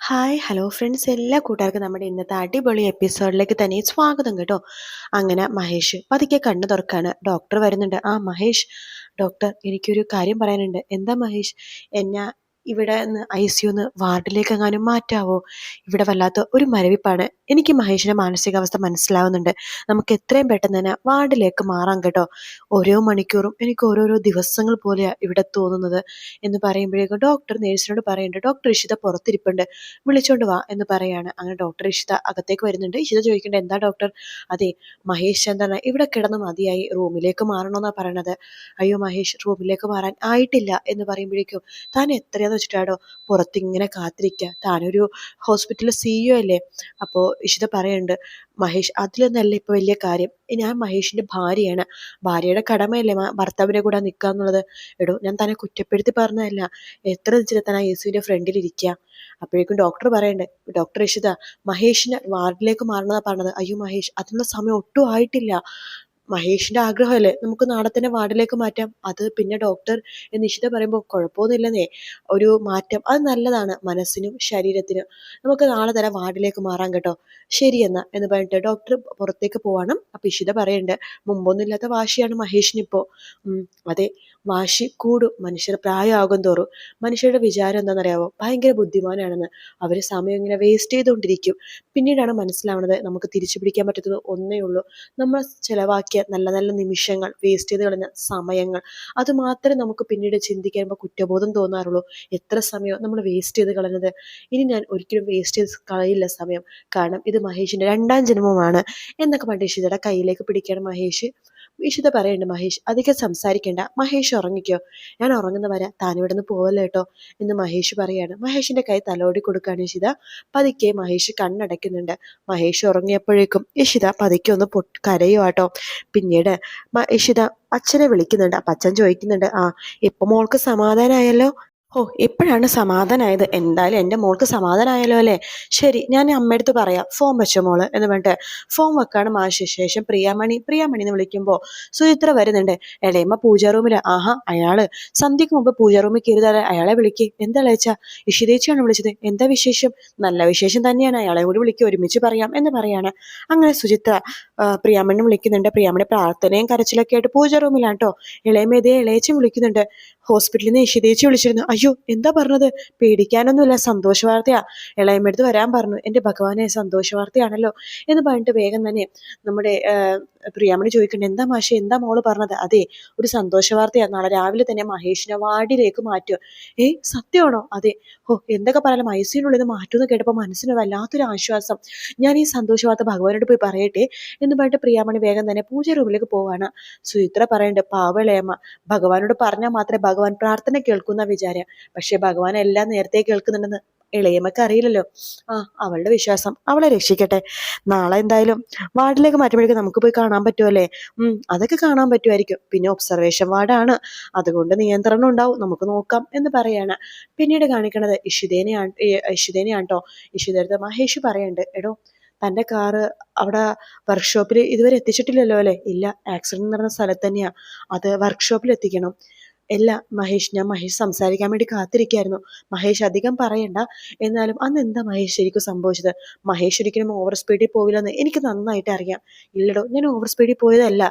Hi hello friends, എല്ലാ കൂട്ടുകാർക്കും നമ്മുടെ ഇന്നത്തെ അടിപൊളി എപ്പിസോഡിലേക്ക് തന്നെ സ്വാഗതം കേട്ടോ. അങ്ങനെ മഹേഷ് പതുക്കെ കണ്ണു തുറക്കാണ്. ഡോക്ടർ വരുന്നുണ്ട്. ആ മഹേഷ്, ഡോക്ടർ എനിക്കൊരു കാര്യം പറയാനുണ്ട്. എന്താ മഹേഷ്? എന്നെ ഇവിടെ നിന്ന് ICUന്ന് വാർഡിലേക്ക് എങ്ങാനും മാറ്റാവോ? ഇവിടെ വല്ലാത്ത ഒരു മരവിപ്പാണ്. എനിക്ക് മഹേഷിന്റെ മാനസികാവസ്ഥ മനസ്സിലാവുന്നുണ്ട്. നമുക്ക് എത്രയും പെട്ടെന്ന് തന്നെ വാർഡിലേക്ക് മാറാം കേട്ടോ. ഓരോ മണിക്കൂറും എനിക്ക് ഓരോരോ ദിവസങ്ങൾ പോലെയാണ് ഇവിടെ തോന്നുന്നത് എന്ന് പറയുമ്പോഴേക്കും ഡോക്ടർ നേഴ്സിനോട് പറയുന്നുണ്ട്, ഡോക്ടർ ഇഷിത പുറത്തിരിപ്പുണ്ട്, വിളിച്ചോണ്ട് വാ എന്ന് പറയാണ്. അങ്ങനെ ഡോക്ടർ ഇഷിത അകത്തേക്ക് വരുന്നുണ്ട്. ഇഷിത ചോദിക്കേണ്ട എന്താ ഡോക്ടർ? അതെ, മഹേഷ് എന്താണ് ഇവിടെ കിടന്ന് മതിയായി, റൂമിലേക്ക് മാറണമെന്നാണ് പറയണത്. അയ്യോ മഹേഷ്, റൂമിലേക്ക് മാറാൻ ആയിട്ടില്ല എന്ന് പറയുമ്പോഴേക്കും താൻ എത്രയാന്ന് വെച്ചിട്ടാടോ പുറത്തിങ്ങനെ കാത്തിരിക്കുക, താനൊരു ഹോസ്പിറ്റലിൽ CEO അല്ലേ? അപ്പോൾ ഇഷിത പറയുന്നുണ്ട്, മഹേഷ് അതിലൊന്നല്ല ഇപ്പൊ വലിയ കാര്യം, ഞാൻ മഹേഷിന്റെ ഭാര്യയാണ്, ഭാര്യയുടെ കടമയല്ലേ ഭർത്താവിന്റെ കൂടെ നിൽക്കുക എന്നുള്ളത്. എടോ, ഞാൻ തന്നെ കുറ്റപ്പെടുത്തി പറഞ്ഞതല്ല, എത്ര വെച്ചിട്ട് താൻ യേശുവിന്റെ ഫ്രണ്ടിൽ ഇരിക്കുക. അപ്പോഴേക്കും ഡോക്ടർ പറയണ്ടേ, ഡോക്ടർ ഇഷിത മഹേഷിനെ വാർഡിലേക്ക് മാറണമെന്നാണ് പറഞ്ഞത്. അയ്യോ മഹേഷ്, അതിനുള്ള സമയം ഒട്ടും ആയിട്ടില്ല. മഹേഷിന്റെ ആഗ്രഹമല്ലേ, നമുക്ക് നാളെ തന്നെ വാർഡിലേക്ക് മാറ്റാം. അത് പിന്നെ ഡോക്ടർ എന്ന് ഇഷിത പറയുമ്പോൾ കുഴപ്പമൊന്നുമില്ലെന്നേ, ഒരു മാറ്റം അത് നല്ലതാണ് മനസ്സിനും ശരീരത്തിനും. നമുക്ക് നാളെ തന്നെ വാർഡിലേക്ക് മാറാം കേട്ടോ. ശരി എന്നാ എന്ന് പറഞ്ഞിട്ട് ഡോക്ടർ പുറത്തേക്ക് പോവാണ്. അപ്പൊ ഇഷിത പറയുന്നുണ്ട്, മുമ്പൊന്നും ഇല്ലാത്ത വാശിയാണ് മഹേഷിനിപ്പോ. അതെ, വാശി കൂടും മനുഷ്യർ പ്രായമാകും തോറും. മനുഷ്യരുടെ വിചാരം എന്താണെന്നറിയാവോ? ഭയങ്കര ബുദ്ധിമാനാണെന്ന്. അവര് സമയം ഇങ്ങനെ വേസ്റ്റ് ചെയ്തുകൊണ്ടിരിക്കും. പിന്നീടാണ് മനസ്സിലാവുന്നത് നമുക്ക് തിരിച്ചു പിടിക്കാൻ പറ്റുന്നത് ഒന്നേ ഉള്ളൂ, നമ്മൾ ചിലവാക്കിയ നല്ല നല്ല നിമിഷങ്ങൾ, വേസ്റ്റ് ചെയ്ത് കളഞ്ഞ സമയങ്ങൾ. അത് മാത്രമേ നമുക്ക് പിന്നീട് ചിന്തിക്കുമ്പോൾ കുറ്റബോധം തോന്നാറുള്ളൂ. എത്ര സമയം നമ്മൾ വേസ്റ്റ് ചെയ്ത് കളഞ്ഞത്. ഇനി ഞാൻ ഒരിക്കലും വേസ്റ്റ് ചെയ്ത് കളയില്ല സമയം, കാരണം ഇത് മഹേഷിന്റെ രണ്ടാം ജന്മമാണ് എന്നൊക്കെ പറഞ്ഞിട്ട് ഇഷിതയുടെ കയ്യിലേക്ക് പിടിക്കുകയാണ് മഹേഷ്. ഇഷിത പറയുന്നുണ്ട്, മഹേഷ് അധികം സംസാരിക്കേണ്ട, മഹേഷ് ഉറങ്ങിക്കോ, ഞാൻ ഉറങ്ങുന്ന വരെ താൻ ഇവിടെ നിന്ന് പോവല്ലോ കേട്ടോ എന്ന് മഹേഷ് പറയാണ്. മഹേഷിന്റെ കൈ തലോടി കൊടുക്കുകയാണ് ഇഷിത. പതുക്കെ മഹേഷ് കണ്ണടയ്ക്കുന്നുണ്ട്. മഹേഷ് ഉറങ്ങിയപ്പോഴേക്കും ഇഷിത പതുക്കെ ഒന്ന് കരയുവാട്ടോ. പിന്നീട് ഇഷിത അച്ഛനെ വിളിക്കുന്നുണ്ട്. അപ്പൊ അച്ഛൻ ചോദിക്കുന്നുണ്ട്, ആ ഇപ്പൊ മോൾക്ക് സമാധാനായല്ലോ? ഓ, എപ്പോഴാണ് സമാധാനായത്? എന്തായാലും എൻ്റെ മോൾക്ക് സമാധാനായല്ലോ അല്ലേ? ശരി, ഞാൻ അമ്മയടുത്ത് പറയാം, ഫോൺ വെച്ചോ മോള് എന്ന് പറഞ്ഞിട്ട് ഫോൺ വെക്കാണ് മാഷ്. ശേഷം പ്രിയാമണി എന്ന് വിളിക്കുമ്പോൾ സുചിത്ര വരുന്നുണ്ട്. എളയമ്മ പൂജാ റൂമില്. ആഹാ, അയാള് സന്ധ്യക്ക് മുമ്പ് പൂജാ റൂമിൽ കയറിയതാണ്. അയാളെ വിളിക്ക്. എന്താ ലേച്ച? ഇഷിതേച്ചിയാണ് വിളിച്ചത്. എന്താ വിശേഷം? നല്ല വിശേഷം തന്നെയാണ്, അയാളെ കൂടി വിളിക്കുക, ഒരുമിച്ച് പറയാം എന്ന് പറയാണ്. അങ്ങനെ സുചിത്ര പ്രിയാമണി വിളിക്കുന്നുണ്ട്. പ്രിയാമണി പ്രാർത്ഥനയും കരച്ചിലൊക്കെ ആയിട്ട് പൂജാ റൂമിലാണ് കേട്ടോ. ഇളയമ്മ ഇതേ ഇളയച്ചും വിളിക്കുന്നുണ്ട്. ഹോസ്പിറ്റലിൽ നിന്ന് ഇഷിതേച്ചി വിളിച്ചിരുന്നു. അയ്യോ, എന്താ പറഞ്ഞത്? പേടിക്കാനൊന്നുമില്ല, സന്തോഷ വാർത്തയാ, ഇളയമ്മടുത്ത് വരാൻ പറഞ്ഞു. എൻ്റെ ഭഗവാനെ, സന്തോഷ വാർത്തയാണല്ലോ എന്ന് പറഞ്ഞിട്ട് വേഗം തന്നെ നമ്മുടെ പ്രിയാമണി ചോദിക്കണ്ടേ, എന്താ മാഷെ, എന്താ മോള് പറഞ്ഞത്? അതെ, ഒരു സന്തോഷ വാർത്തയാ, നാളെ രാവിലെ തന്നെ മഹേഷിനെ വാർഡിലേക്ക് മാറ്റുക. സത്യമാണോ? അതെ. ഓ, എന്തൊക്കെ പറയാനും ICUനുള്ളിൽ നിന്ന് മാറ്റുമെന്ന് കേട്ടപ്പോൾ മനസ്സിന് വല്ലാത്തൊരു ആശ്വാസം. ഞാൻ ഈ സന്തോഷ വാർത്ത ഭഗവാനോട് പോയി പറയട്ടെ എന്ന് പറഞ്ഞിട്ട് പ്രിയാമണി വേഗം തന്നെ പൂജ റൂമിലേക്ക് പോവാണ്. സുചിത്ര പറയുന്നുണ്ട്, പാവളയമ്മ, ഭഗവാനോട് പറഞ്ഞാൽ മാത്രമേ ഭഗവാൻ പ്രാർത്ഥന കേൾക്കുന്ന വിചാരം, പക്ഷെ ഭഗവാൻ എല്ലാം നേരത്തെ കേൾക്കുന്നുണ്ടെന്ന് ഇളയമ്മക്ക് അറിയില്ലല്ലോ. ആ, അവളുടെ വിശ്വാസം അവളെ രക്ഷിക്കട്ടെ. നാളെ എന്തായാലും വാർഡിലേക്ക് മാറ്റുമ്പോഴേക്കും നമുക്ക് പോയി കാണാൻ പറ്റുമല്ലേ? അതൊക്കെ കാണാൻ പറ്റുമായിരിക്കും. പിന്നെ ഒബ്സർവേഷൻ വാർഡാണ്, അതുകൊണ്ട് നിയന്ത്രണം ഉണ്ടാവും, നമുക്ക് നോക്കാം എന്ന് പറയാണ്. പിന്നീട് കാണിക്കണത് ഇഷിതേനെയാണ് കേട്ടോ. ഇഷിതടുത്ത് മഹേഷ് പറയുന്നുണ്ട്, എടോ തൻ്റെ കാറ് അവിടെ വർക്ക്ഷോപ്പിൽ ഇതുവരെ എത്തിച്ചിട്ടില്ലല്ലോ അല്ലേ? ഇല്ല, ആക്സിഡന്റ് നടന്ന സ്ഥലത്ത് തന്നെയാ, അത് വർക്ക്ഷോപ്പിൽ എത്തിക്കണം. ഇല്ല മഹേഷ്, ഞാൻ മഹേഷ് സംസാരിക്കാൻ വേണ്ടി കാത്തിരിക്കായിരുന്നു. മഹേഷ് അധികം പറയണ്ട. എന്നാലും അന്ന് എന്താ മഹേഷ് ശരിക്കും സംഭവിച്ചത്? മഹേഷ് ഒരിക്കലും ഓവർ സ്പീഡിൽ പോവില്ലെന്ന് എനിക്ക് നന്നായിട്ട് അറിയാം. ഇല്ലടോ, ഞാൻ ഓവർ സ്പീഡിൽ പോയതല്ല.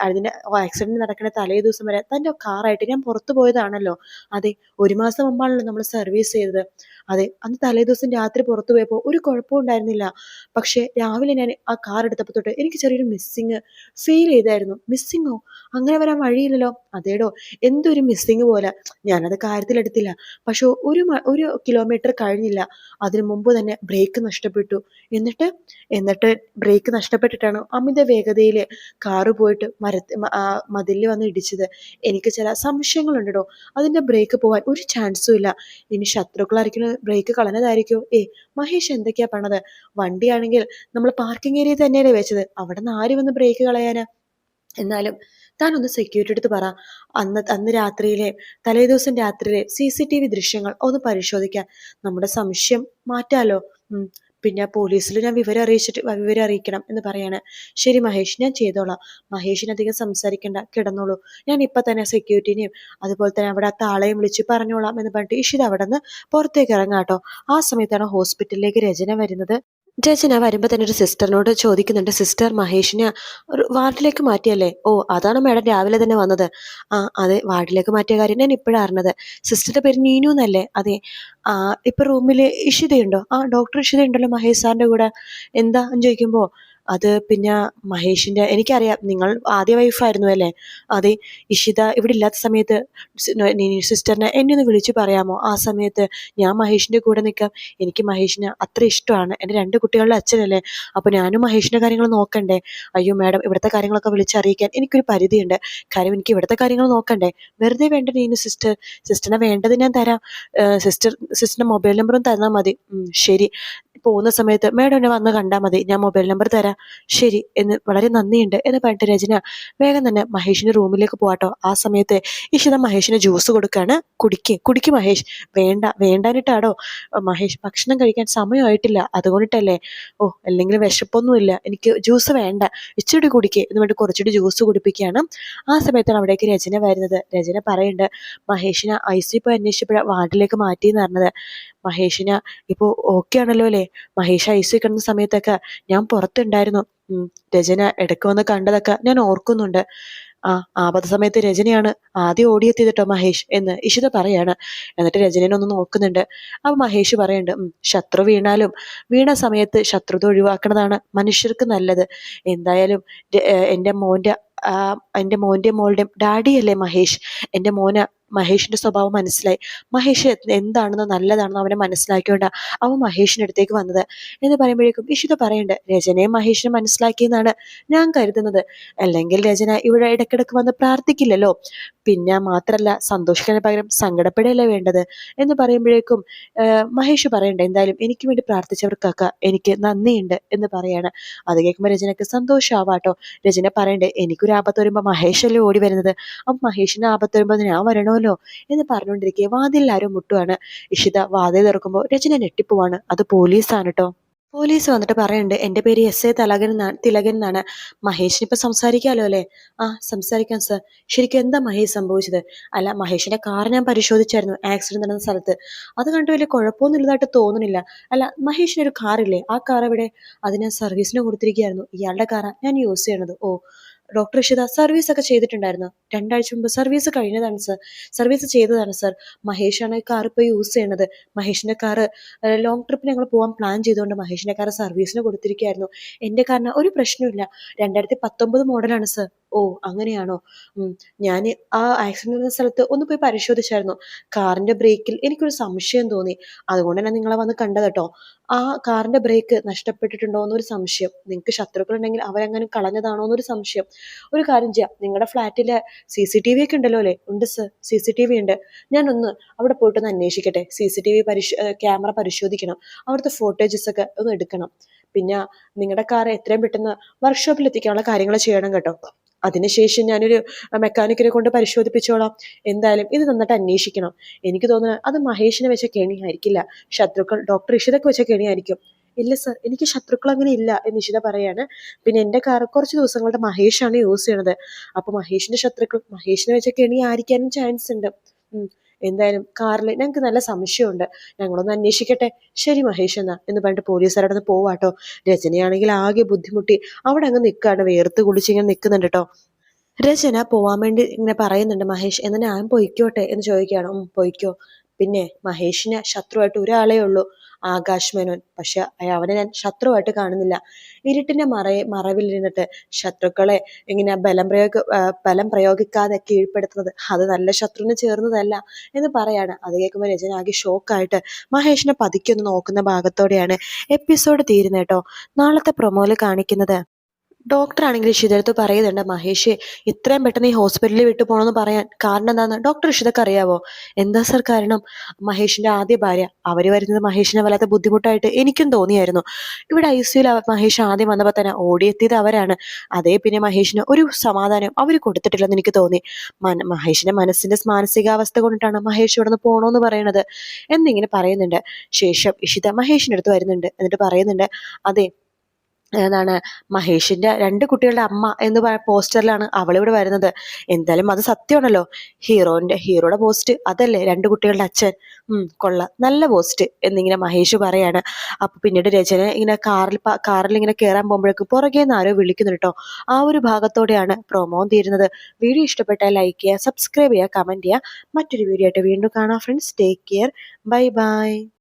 അതിൻ്റെ ആക്സിഡന്റ് നടക്കുന്ന തലേ ദിവസം വരെ തൻ്റെ കാറായിട്ട് ഞാൻ പുറത്തു പോയതാണല്ലോ. അതെ, 1 മാസം മുമ്പാണല്ലോ നമ്മൾ സർവീസ് ചെയ്തത്. അതെ, അന്ന് തലേ ദിവസം രാത്രി പുറത്തു പോയപ്പോൾ ഒരു കുഴപ്പവും ഉണ്ടായിരുന്നില്ല. പക്ഷേ രാവിലെ ഞാൻ ആ കാർ എടുത്തപ്പോൾ തൊട്ട് എനിക്ക് ചെറിയൊരു മിസ്സിങ് ഫീൽ ചെയ്തായിരുന്നു. മിസ്സിങ്ങോ? അങ്ങനെ വരാൻ വഴിയില്ലല്ലോ. അതേടോ, എന്തൊരു മിസ്സിങ് പോലെ. ഞാനത് കാര്യത്തിലെടുത്തില്ല. പക്ഷെ ഒരു കിലോമീറ്റർ കഴിഞ്ഞില്ല, അതിനു മുമ്പ് തന്നെ ബ്രേക്ക് നഷ്ടപ്പെട്ടു. എന്നിട്ട് ബ്രേക്ക് നഷ്ടപ്പെട്ടിട്ടാണ് അമിത വേഗതയിൽ കാറ് പോയിട്ട് മതിലിൽ വന്ന് ഇടിച്ചത്. എനിക്ക് ചില സംശയങ്ങളുണ്ടോ. അതിന്റെ ബ്രേക്ക് പോവാൻ ഒരു ചാൻസും ഇല്ല. ഇനി ശത്രുക്കളായിരിക്കും ബ്രേക്ക് കളഞ്ഞതായിരിക്കോ? മഹേഷ് എന്തൊക്കെയാ പറഞ്ഞത്? വണ്ടിയാണെങ്കിൽ നമ്മൾ പാർക്കിംഗ് ഏരിയയിൽ തന്നെയല്ലേ വെച്ചത്, അവിടെ നിന്ന് ആര് വന്ന് ബ്രേക്ക് കളയാനാ? എന്നാലും താനൊന്ന് സെക്യൂരിറ്റി എടുത്ത് പറ, അന്ന് രാത്രിയിലെ തലേദിവസം രാത്രിയിലെ CCTV ദൃശ്യങ്ങൾ ഒന്ന് പരിശോധിക്കാൻ, നമ്മുടെ സംശയം മാറ്റാലോ. പിന്നെ പോലീസിൽ ഞാൻ വിവരം അറിയിക്കണം എന്ന് പറയാണ്. ശരി മഹേഷ്, ഞാൻ ചെയ്തോളാം. മഹേഷിന് അധികം സംസാരിക്കണ്ട, കിടന്നോളൂ. ഞാൻ ഇപ്പൊ തന്നെ സെക്യൂരിറ്റിനെയും അതുപോലെ തന്നെ അവിടെ ആ താളെയും വിളിച്ച് പറഞ്ഞോളാം എന്ന് പറഞ്ഞിട്ട് ഇഷിത അവിടെ നിന്ന് പുറത്തേക്ക് ഇറങ്ങാട്ടോ. ആ സമയത്താണ് ഹോസ്പിറ്റലിലേക്ക് രചന വരുന്നത്. രചന വരുമ്പോൾ തന്നെ ഒരു സിസ്റ്ററിനോട് ചോദിക്കുന്നുണ്ട്, സിസ്റ്റർ മഹേഷിനെ ഒരു വാർഡിലേക്ക് മാറ്റിയല്ലേ? ഓ, അതാണ് മാഡം രാവിലെ തന്നെ വന്നത്. ആ അതെ, വാർഡിലേക്ക് മാറ്റിയ കാര്യം ഞാൻ ഇപ്പോഴാണ് അറിഞ്ഞത്. സിസ്റ്ററുടെ പേര് നീനു എന്നല്ലേ? അതെ. ആ, ഇപ്പൊ റൂമിൽ ഇഷിതയുണ്ടോ? ആ, ഡോക്ടർ ഇഷിത ഉണ്ടല്ലോ മഹേഷ് സാറിന്റെ കൂടെ. എന്താ എന്ന് ചോദിക്കുമ്പോ, അത് പിന്നെ മഹേഷിന്റെ, എനിക്കറിയാം നിങ്ങൾ ആദ്യ വൈഫായിരുന്നു അല്ലേ? അതെ. ഇഷിത ഇവിടെ ഇല്ലാത്ത സമയത്ത് സിസ്റ്ററിനെ എന്നെ ഒന്ന് വിളിച്ചു പറയാമോ? ആ സമയത്ത് ഞാൻ മഹേഷിന്റെ കൂടെ നിൽക്കാം. എനിക്ക് മഹേഷിനെ അത്ര ഇഷ്ടമാണ്. എൻ്റെ 2 കുട്ടികളുടെ അച്ഛനല്ലേ? അപ്പോൾ ഞാനും മഹേഷിന്റെ കാര്യങ്ങൾ നോക്കണ്ടേ? അയ്യോ മാഡം, ഇവിടുത്തെ കാര്യങ്ങളൊക്കെ വിളിച്ചറിയിക്കാൻ എനിക്കൊരു പരിധിയുണ്ട്. കാര്യം എനിക്ക് ഇവിടുത്തെ കാര്യങ്ങൾ നോക്കണ്ടേ? വെറുതെ വേണ്ട നീനു സിസ്റ്റർ. സിസ്റ്ററിനെ വേണ്ടത് ഞാൻ തരാം. സിസ്റ്ററിന്റെ മൊബൈൽ നമ്പറും തന്നാൽ മതി. ശരി. പോകുന്ന സമയത്ത് മാഡം എന്നെ വന്ന് കണ്ടാൽ മതി. ഞാൻ മൊബൈൽ നമ്പർ തരാം. ശരി എന്ന്, വളരെ നന്ദിയുണ്ട് എന്ന് പറഞ്ഞിട്ട് രചന വേഗം തന്നെ മഹേഷിന്റെ റൂമിലേക്ക് പോവാട്ടോ. ആ സമയത്ത് ഇഷിത മഹേഷിന് ജ്യൂസ് കൊടുക്കാണ്. കുടിക്ക് മഹേഷ്. വേണ്ടാനിട്ടാടോ മഹേഷ്, ഭക്ഷണം കഴിക്കാൻ സമയമായിട്ടില്ല അതുകൊണ്ടിട്ടല്ലേ? ഓ, അല്ലെങ്കിൽ വിശപ്പൊന്നുമില്ല, എനിക്ക് ജ്യൂസ് വേണ്ട, ഇച്ചിരി കുടിക്ക് എന്ന് പറഞ്ഞിട്ട് കുറച്ചുകൂടി ജ്യൂസ് കുടിപ്പിക്കുകയാണ്. ആ സമയത്താണ് അവിടേക്ക് രചന വരുന്നത്. രചന പറയുന്നുണ്ട്, മഹേഷിനെ ICU പോയി അന്വേഷിച്ചപ്പോഴാണ് വാർഡിലേക്ക് മാറ്റിയെന്ന് പറഞ്ഞത്. മഹേഷിന് ഇപ്പോൾ ഓക്കെ ആണല്ലോ അല്ലേ? മഹേഷ് ICU കിടന്ന സമയത്തൊക്കെ ഞാൻ പുറത്തുണ്ടായിരുന്നു. രചന ഇടയ്ക്ക് വന്ന് കണ്ടതൊക്കെ ഞാൻ ഓർക്കുന്നുണ്ട്. ആ, ആപത്ത് സമയത്ത് രചനയാണ് ആദ്യം ഓടിയെത്തിയത് കേട്ടോ മഹേഷ് എന്ന് ഇഷിത പറയാണ്. എന്നിട്ട് രചനനെ ഒന്ന് നോക്കുന്നുണ്ട്. അപ്പൊ മഹേഷ് പറയുന്നുണ്ട്, ശത്രു വീണ സമയത്ത് ശത്രുത ഒഴിവാക്കുന്നതാണ് മനുഷ്യർക്ക് നല്ലത്. എന്തായാലും എൻ്റെ മോൻ്റെ എൻ്റെ മോൻ്റെയും മോളുടെയും ഡാഡിയല്ലേ മഹേഷ്? എൻ്റെ മോന് മഹേഷിന്റെ സ്വഭാവം മനസ്സിലായി. മഹേഷ് എന്താണെന്നോ നല്ലതാണെന്നോ അവനെ മനസ്സിലാക്കിയോണ്ടാ അവൻ മഹേഷിന്റെ അടുത്തേക്ക് വന്നത് എന്ന് പറയുമ്പോഴേക്കും ഇഷിത പറയുന്നുണ്ട്, രചനയും മഹേഷിനെ മനസ്സിലാക്കിയെന്നാണ് ഞാൻ കരുതുന്നത്. അല്ലെങ്കിൽ രചന ഇവിടെ ഇടയ്ക്കിടയ്ക്ക് വന്ന് പ്രാർത്ഥിക്കില്ലല്ലോ. പിന്നെ മാത്രല്ല, സന്തോഷിക്കുന്നതിന് പകരം സങ്കടപ്പെടുകയല്ലേ വേണ്ടത് എന്ന് പറയുമ്പോഴേക്കും മഹേഷ് പറയണ്ടേ, എന്തായാലും എനിക്ക് വേണ്ടി പ്രാർത്ഥിച്ചവർക്കൊക്കെ എനിക്ക് നന്ദിയുണ്ട് എന്ന് പറയാണ്. അത് കേൾക്കുമ്പോൾ രചനക്ക് സന്തോഷമാവാട്ടോ. രചന പറയണ്ടേ, എനിക്കൊരു ആപത്ത് വരുമ്പോൾ മഹേഷല്ലേ ഓടി വരുന്നത്, അപ്പം മഹേഷിന് ആപത്ത് വരുമ്പോൾ ഞാൻ വരണമല്ലോ എന്ന് പറഞ്ഞുകൊണ്ടിരിക്കുക വാതിലിൽ ആരോ മുട്ടുവാണ്. ഇഷിത വാതിൽ തുറക്കുമ്പോൾ രചന ഞെട്ടിപ്പോവാണ്. അത് പോലീസാണ് കേട്ടോ. പോലീസ് വന്നിട്ട് പറയുന്നുണ്ട്, എൻ്റെ പേര് SA തിലകൻ എന്നാണ്. മഹേഷിന് ഇപ്പൊ സംസാരിക്കാലോ അല്ലേ? ആ, സംസാരിക്കാം സർ. ശരിക്കും എന്താ മഹേഷ് സംഭവിച്ചത്? അല്ല, മഹേഷിന്റെ കാർ ഞാൻ പരിശോധിച്ചായിരുന്നു ആക്സിഡന്റ് നടന്ന സ്ഥലത്ത്. അത് കണ്ട് വലിയ കുഴപ്പമൊന്നും ഇല്ലതായിട്ട് തോന്നുന്നില്ല. അല്ല, മഹേഷിന് ഒരു കാറില്ലേ? ആ കാർ എവിടെ? അത് ഞാൻ സർവീസിന് കൊടുത്തിരിക്കുകയായിരുന്നു. ഇയാളുടെ കാറാ ഞാൻ യൂസ് ചെയ്യണത്. ഓ, ഡോക്ടർ ഇഷിത സർവീസ് ഒക്കെ ചെയ്തിട്ടുണ്ടായിരുന്നു. 2 ആഴ്ച മുമ്പ് സർവീസ് കഴിഞ്ഞതാണ് സർ. സർവീസ് ചെയ്തതാണ് സർ. മഹേഷാണ് കാർ ഇപ്പോൾ യൂസ് ചെയ്യണത്. മഹേഷിന്റെ കാറ് ലോങ് ട്രിപ്പിന് ഞങ്ങൾ പോകാൻ പ്ലാൻ ചെയ്തുകൊണ്ട് മഹേഷിന്റെ കാർ സർവീസിന് കൊടുത്തിരിക്കുകയായിരുന്നു. എൻ്റെ കാറിന് ഒരു പ്രശ്നമില്ല. 2019 മോഡലാണ് സർ. ഓ, അങ്ങനെയാണോ? ഞാൻ ആ ആക്സിഡന്റ് നടന്ന സ്ഥലത്ത് ഒന്ന് പോയി പരിശോധിച്ചായിരുന്നു. കാറിന്റെ ബ്രേക്കിൽ എനിക്കൊരു സംശയം തോന്നി. അതുകൊണ്ട് തന്നെ നിങ്ങളെ വന്ന് കണ്ടത് കേട്ടോ. ആ കാറിന്റെ ബ്രേക്ക് നഷ്ടപ്പെട്ടിട്ടുണ്ടോ എന്നൊരു സംശയം. നിങ്ങൾക്ക് ശത്രുക്കളുണ്ടെങ്കിൽ അവരെങ്ങനെ കളഞ്ഞതാണോ എന്നൊരു സംശയം. ഒരു കാര്യം ചെയ്യാം, നിങ്ങളുടെ ഫ്ലാറ്റിലെ CCTV ഒക്കെ ഉണ്ടല്ലോ അല്ലേ? ഉണ്ട് സർ, CCTV ഉണ്ട്. ഞാനൊന്ന് അവിടെ പോയിട്ടൊന്ന് അന്വേഷിക്കട്ടെ. CCTV ക്യാമറ പരിശോധിക്കണം. അവിടുത്തെ ഫോട്ടേജസ് ഒക്കെ ഒന്ന് എടുക്കണം. പിന്നെ നിങ്ങളുടെ കാർ എത്രയും പെട്ടെന്ന് വർക്ക്ഷോപ്പിൽ എത്തിക്കാനുള്ള കാര്യങ്ങൾ ചെയ്യണം കേട്ടോ. അതിനുശേഷം ഞാനൊരു മെക്കാനിക്കിനെ കൊണ്ട് പരിശോധിപ്പിച്ചോളാം. എന്തായാലും ഇത് നന്നായിട്ട് അന്വേഷിക്കണം. എനിക്ക് തോന്നുന്നത് അത് മഹേഷിനെ വെച്ച കെണിയായിരിക്കില്ല, ശത്രുക്കൾ ഡോക്ടർ ഇഷിതക്ക് വെച്ച കെണിയായിരിക്കും. ഇല്ല സർ, എനിക്ക് ശത്രുക്കൾ അങ്ങനെ ഇല്ല എന്ന് ഇഷിത പറയാണ്. പിന്നെ എൻ്റെ കാർ കുറച്ച് ദിവസങ്ങളുടെ മഹേഷാണ് യൂസ് ചെയ്യണത്. അപ്പൊ മഹേഷിന്റെ ശത്രുക്കൾ മഹേഷിനെ വെച്ച കെണി ആയിരിക്കാനും ചാൻസ് ഉണ്ട്. എന്തായാലും കാറിൽ ഞങ്ങൾക്ക് നല്ല സംശയമുണ്ട്, ഞങ്ങളൊന്ന് അന്വേഷിക്കട്ടെ. ശരി മഹേഷ് എന്ന് പറഞ്ഞിട്ട് പോലീസുകാരുടെ നിന്ന് പോവാട്ടോ. രചനയാണെങ്കിൽ ആകെ ബുദ്ധിമുട്ടി അവിടെ അങ്ങ് നിൽക്കാണ്, വേർത്ത് കുളിച്ച് ഇങ്ങനെ നിൽക്കുന്നുണ്ട് കേട്ടോ. രചന പോവാൻ വേണ്ടി ഇങ്ങനെ പറയുന്നുണ്ട്. മഹേഷ് എന്നാ ഞാൻ പൊയ്ക്കോട്ടെ എന്ന് ചോദിക്കുകയാണ്. പൊയ്ക്കോ. പിന്നെ മഹേഷിന് ശത്രുവായിട്ട് ഒരാളേ ഉള്ളൂ, ആകാശ് മേനോൻ. പക്ഷെ അവനെ ഞാൻ ശത്രുവായിട്ട് കാണുന്നില്ല. ഇരുട്ടിന്റെ മറവിലിരുന്നിട്ട് ശത്രുക്കളെ ഇങ്ങനെ ബലം പ്രയോഗിക്കാതെ കീഴ്പ്പെടുത്തുന്നത് അത് നല്ല ശത്രുവിന് ചേർന്നതല്ല എന്ന് പറയാണ്. അത് കേൾക്കുമ്പോൾ രചന ആകെ ഷോക്കായിട്ട് മഹേഷിനെ പതുക്കെ ഒന്ന് നോക്കുന്ന ഭാഗത്തോടെയാണ് എപ്പിസോഡ് തീരുന്നത് കേട്ടോ. നാളത്തെ പ്രൊമോയിൽ കാണിക്കുന്നത് ഡോക്ടർ ആണെങ്കിൽ ഇഷിതടുത്ത് പറയുന്നുണ്ട്, മഹേഷ് ഇത്രയും പെട്ടെന്ന് ഈ ഹോസ്പിറ്റലിൽ വിട്ടു പോകണമെന്ന് പറയാൻ കാരണം എന്താന്ന് ഡോക്ടർ ഇഷിതക്ക് അറിയാവോ? എന്താ സർ കാരണം? മഹേഷിന്റെ ആദ്യ ഭാര്യ അവര് വരുന്നത് മഹേഷിനെ വല്ലാത്ത ബുദ്ധിമുട്ടായിട്ട് എനിക്കും തോന്നിയായിരുന്നു. ഇവിടെ ICUയിൽ മഹേഷ് ആദ്യം വന്നപ്പോ തന്നെ ഓടിയെത്തിയത് അവരാണ്. അതേ പിന്നെ മഹേഷിന് ഒരു സമാധാനം അവര് കൊടുത്തിട്ടില്ലെന്ന് എനിക്ക് തോന്നി. മഹേഷിന്റെ മനസ്സിന്റെ മാനസികാവസ്ഥ കൊണ്ടിട്ടാണ് മഹേഷ് ഇവിടെ നിന്ന് പോണോന്ന് പറയണത് എന്നിങ്ങനെ പറയുന്നുണ്ട്. ശേഷം ഇഷിത മഹേഷിന്റെ അടുത്ത് വരുന്നുണ്ട്. എന്നിട്ട് പറയുന്നുണ്ട്, അതെ, ഏതാണ് മഹേഷിന്റെ 2 കുട്ടികളുടെ അമ്മ എന്ന് പോസ്റ്ററിലാണ് അവളിവിടെ വരുന്നത്. എന്തായാലും അത് സത്യമാണല്ലോ. ഹീറോയുടെ പോസ്റ്റ് അതല്ലേ 2 കുട്ടികളുടെ അച്ഛൻ. കൊള്ളാം, നല്ല പോസ്റ്റ് എന്നിങ്ങനെ മഹേഷ് പറയാണ്. അപ്പൊ പിന്നീട് രചന ഇങ്ങനെ കാറിൽ ഇങ്ങനെ കയറാൻ പോകുമ്പോഴേക്കും പുറകേന്ന് ആരോ വിളിക്കുന്നു കേട്ടോ. ആ ഒരു ഭാഗത്തോടെയാണ് പ്രൊമോ തീരുന്നത്. വീഡിയോ ഇഷ്ടപ്പെട്ടാൽ ലൈക്ക് ചെയ്യുക, സബ്സ്ക്രൈബ് ചെയ്യുക, കമന്റ് ചെയ്യുക. മറ്റൊരു വീഡിയോ ആയിട്ട് വീണ്ടും കാണാം friends. Take care. Bye bye.